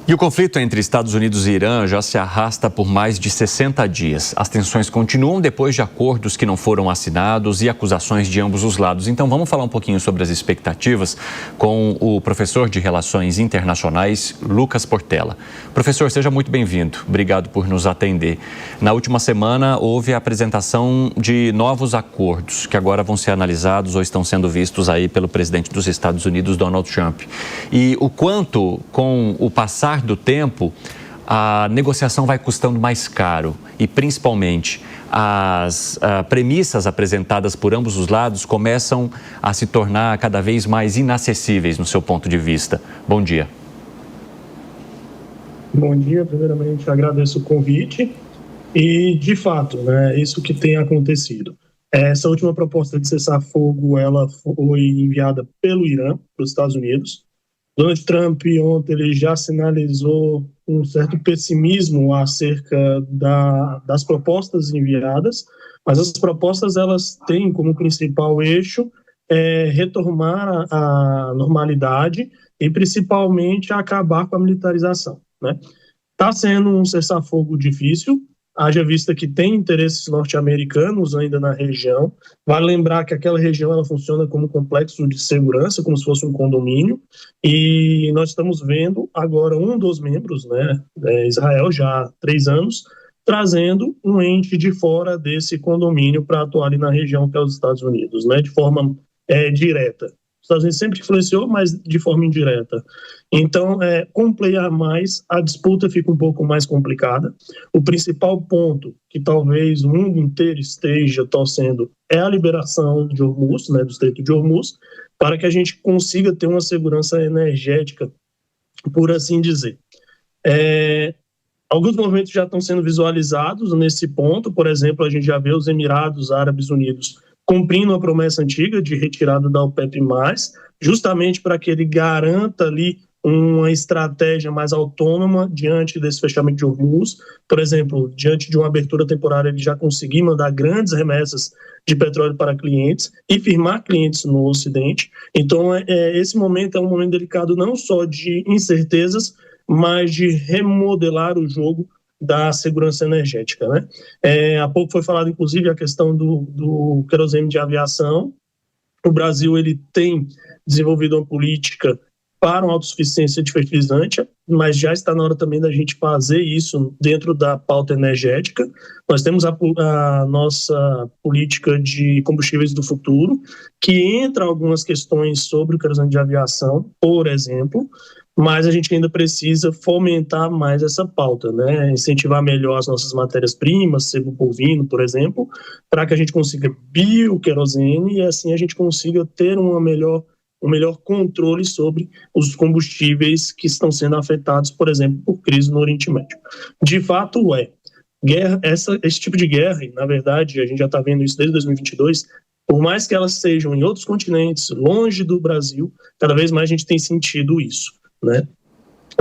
E o conflito entre Estados Unidos e Irã já se arrasta por mais de 60 dias. As tensões continuam depois de acordos que não foram assinados e acusações de ambos os lados. Então vamos falar um pouquinho sobre as expectativas com o professor de Relações Internacionais, Lucas Portela. Professor, seja muito bem-vindo. Obrigado por nos atender. Na última semana houve a apresentação de novos acordos que agora vão ser analisados ou estão sendo vistos aí pelo presidente dos Estados Unidos, Donald Trump. E o quanto, com o passar do tempo, a negociação vai custando mais caro e, principalmente, as premissas apresentadas por ambos os lados começam a se tornar cada vez mais inacessíveis no seu ponto de vista. Bom dia. Bom dia, primeiramente agradeço o convite e, de fato, isso que tem acontecido. Essa última proposta de cessar-fogo, ela foi enviada pelo Irã para os Estados Unidos. Donald Trump ontem ele já sinalizou um certo pessimismo acerca das propostas enviadas, mas as propostas elas têm como principal eixo retomar a normalidade e principalmente acabar com a militarização. Está sendo um cessar-fogo difícil, haja vista que tem interesses norte-americanos ainda na região. Vale lembrar que aquela região ela funciona como complexo de segurança, como se fosse um condomínio, e nós estamos vendo agora um dos membros, Israel, já há 3 anos, trazendo um ente de fora desse condomínio para atuar ali na região, que é os Estados Unidos, de forma direta. Os Estados Unidos sempre influenciou, mas de forma indireta. Então, com um player a mais, a disputa fica um pouco mais complicada. O principal ponto que talvez o mundo inteiro esteja torcendo é a liberação de Hormuz, do Estreito de Hormuz, para que a gente consiga ter uma segurança energética, por assim dizer. Alguns movimentos já estão sendo visualizados nesse ponto. Por exemplo, a gente já vê os Emirados Árabes Unidos cumprindo a promessa antiga de retirada da OPEP+, justamente para que ele garanta ali uma estratégia mais autônoma diante desse fechamento de Hormuz. Por exemplo, diante de uma abertura temporária, ele já conseguir mandar grandes remessas de petróleo para clientes e firmar clientes no Ocidente. Então, esse momento é um momento delicado não só de incertezas, mas de remodelar o jogo da segurança energética. Há pouco foi falado, inclusive, a questão do querosene de aviação. O Brasil ele tem desenvolvido uma política para uma autossuficiência de fertilizante, mas já está na hora também da gente fazer isso dentro da pauta energética. Nós temos a nossa política de combustíveis do futuro, que entra algumas questões sobre o querosene de aviação, por exemplo, mas a gente ainda precisa fomentar mais essa pauta, incentivar melhor as nossas matérias-primas, sebo bovino, por exemplo, para que a gente consiga bioquerosene e assim a gente consiga ter um melhor controle sobre os combustíveis que estão sendo afetados, por exemplo, por crise no Oriente Médio. De fato, guerra, esse tipo de guerra, e na verdade a gente já está vendo isso desde 2022, por mais que elas sejam em outros continentes, longe do Brasil, cada vez mais a gente tem sentido isso.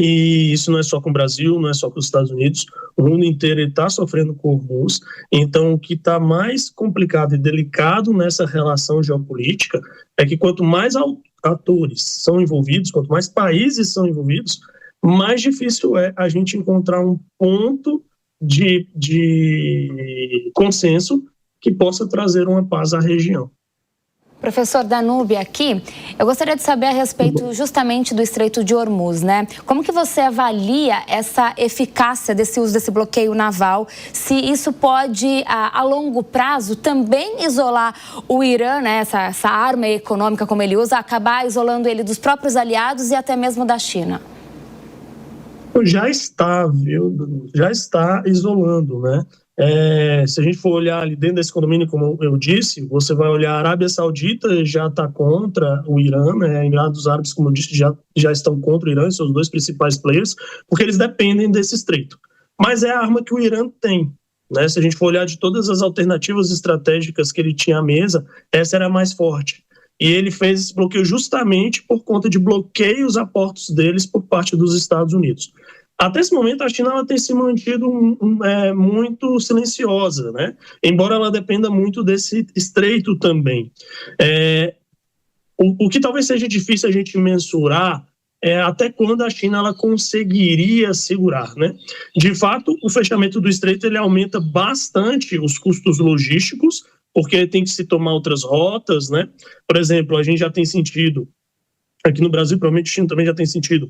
E isso não é só com o Brasil, não é só com os Estados Unidos, o mundo inteiro está sofrendo com Hormuz. Então, o que está mais complicado e delicado nessa relação geopolítica é que quanto mais atores são envolvidos, quanto mais países são envolvidos, mais difícil é a gente encontrar um ponto de consenso que possa trazer uma paz à região. Professor Danúbio, aqui, eu gostaria de saber a respeito justamente do Estreito de Hormuz, Como que você avalia essa eficácia desse uso desse bloqueio naval? Se isso pode, a longo prazo, também isolar o Irã, essa arma econômica como ele usa, acabar isolando ele dos próprios aliados e até mesmo da China? Já está, Já está isolando, se a gente for olhar ali dentro desse condomínio, como eu disse, você vai olhar a Arábia Saudita já está contra o Irã, Emirados Árabes, como eu disse, já estão contra o Irã, são os 2 principais players, porque eles dependem desse estreito. Mas é a arma que o Irã tem. Se a gente for olhar de todas as alternativas estratégicas que ele tinha à mesa, essa era a mais forte. E ele fez esse bloqueio justamente por conta de bloqueios a portos deles por parte dos Estados Unidos. Até esse momento, a China ela tem se mantido muito silenciosa, embora ela dependa muito desse estreito também. O que talvez seja difícil a gente mensurar até quando a China ela conseguiria segurar, né? De fato, o fechamento do estreito ele aumenta bastante os custos logísticos, porque tem que se tomar outras rotas, né? Por exemplo, a gente já tem sentido, aqui no Brasil, provavelmente a China também já tem sentido,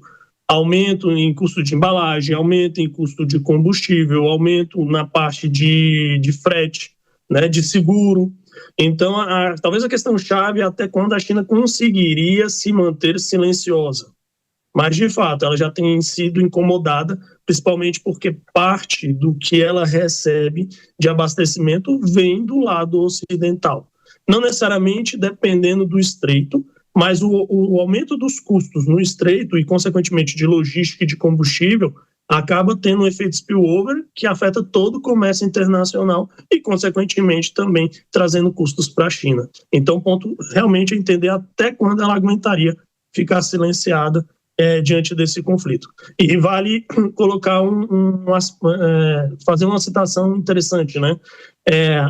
aumento em custo de embalagem, aumento em custo de combustível, aumento na parte de frete, né, de seguro. Então, talvez a questão chave é até quando a China conseguiria se manter silenciosa. Mas, de fato, ela já tem sido incomodada, principalmente porque parte do que ela recebe de abastecimento vem do lado ocidental. Não necessariamente dependendo do estreito, mas o aumento dos custos no estreito e, consequentemente, de logística e de combustível acaba tendo um efeito spillover que afeta todo o comércio internacional e, consequentemente, também trazendo custos para a China. Então, o ponto realmente é entender até quando ela aguentaria ficar silenciada diante desse conflito. E vale colocar fazer uma citação interessante, né?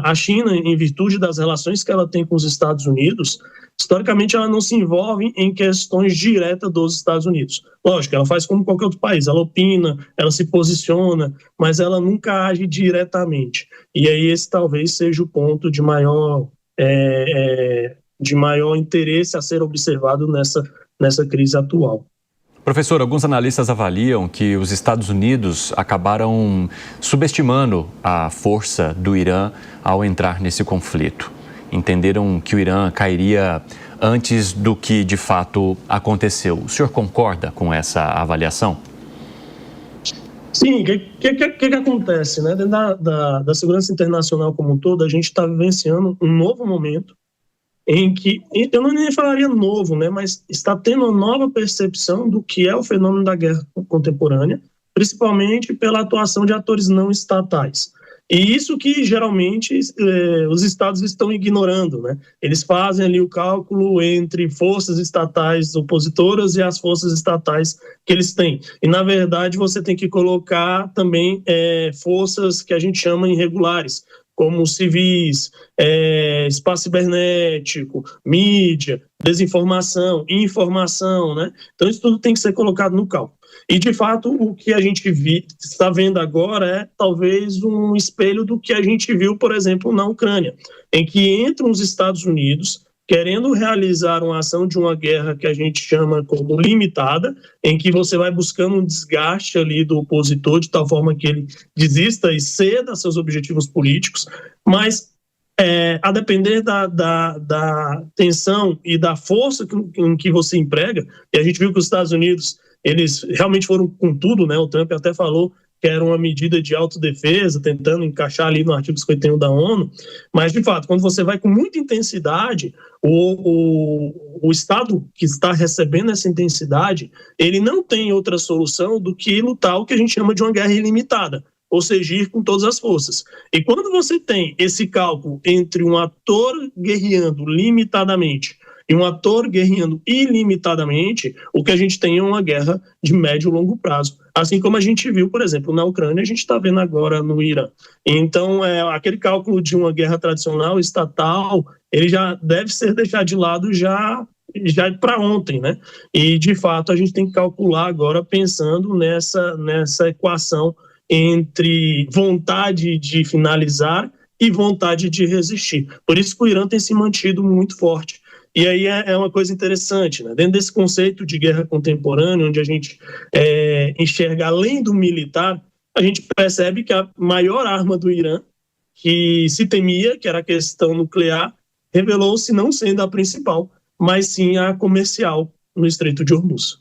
A China, em virtude das relações que ela tem com os Estados Unidos, historicamente ela não se envolve em questões diretas dos Estados Unidos. Lógico, ela faz como qualquer outro país, ela opina, ela se posiciona, mas ela nunca age diretamente. E aí esse talvez seja o ponto de maior interesse a ser observado nessa crise atual. Professor, alguns analistas avaliam que os Estados Unidos acabaram subestimando a força do Irã ao entrar nesse conflito. Entenderam que o Irã cairia antes do que de fato aconteceu. O senhor concorda com essa avaliação? Sim, o que acontece, né? Dentro da segurança internacional como um todo, a gente está vivenciando um novo momento em que, eu não nem falaria novo, né, mas está tendo uma nova percepção do que é o fenômeno da guerra contemporânea, principalmente pela atuação de atores não estatais. E isso que geralmente os estados estão ignorando, né? Eles fazem ali o cálculo entre forças estatais opositoras e as forças estatais que eles têm. E, na verdade, você tem que colocar também forças que a gente chama irregulares, como civis, espaço cibernético, mídia, desinformação, informação, né? Então, isso tudo tem que ser colocado no cálculo. E, de fato, o que a gente está vendo agora é talvez um espelho do que a gente viu, por exemplo, na Ucrânia, em que entram os Estados Unidos querendo realizar uma ação de uma guerra que a gente chama como limitada, em que você vai buscando um desgaste ali do opositor, de tal forma que ele desista e ceda seus objetivos políticos, mas a depender da tensão e da força em que você emprega, e a gente viu que os Estados Unidos, eles realmente foram com tudo, né? O Trump até falou que era uma medida de autodefesa, tentando encaixar ali no artigo 51 da ONU, mas, de fato, quando você vai com muita intensidade, o Estado que está recebendo essa intensidade, ele não tem outra solução do que lutar o que a gente chama de uma guerra ilimitada, ou seja, ir com todas as forças. E quando você tem esse cálculo entre um ator guerreando limitadamente e um ator guerreando ilimitadamente, o que a gente tem é uma guerra de médio e longo prazo. Assim como a gente viu, por exemplo, na Ucrânia, a gente está vendo agora no Irã. Então, aquele cálculo de uma guerra tradicional, estatal, ele já deve ser deixado de lado já para ontem, né? E, de fato, a gente tem que calcular agora pensando nessa equação entre vontade de finalizar e vontade de resistir. Por isso que o Irã tem se mantido muito forte. E aí é uma coisa interessante, né? Dentro desse conceito de guerra contemporânea, onde a gente enxerga além do militar, a gente percebe que a maior arma do Irã, que se temia, que era a questão nuclear, revelou-se não sendo a principal, mas sim a comercial no Estreito de Hormuz.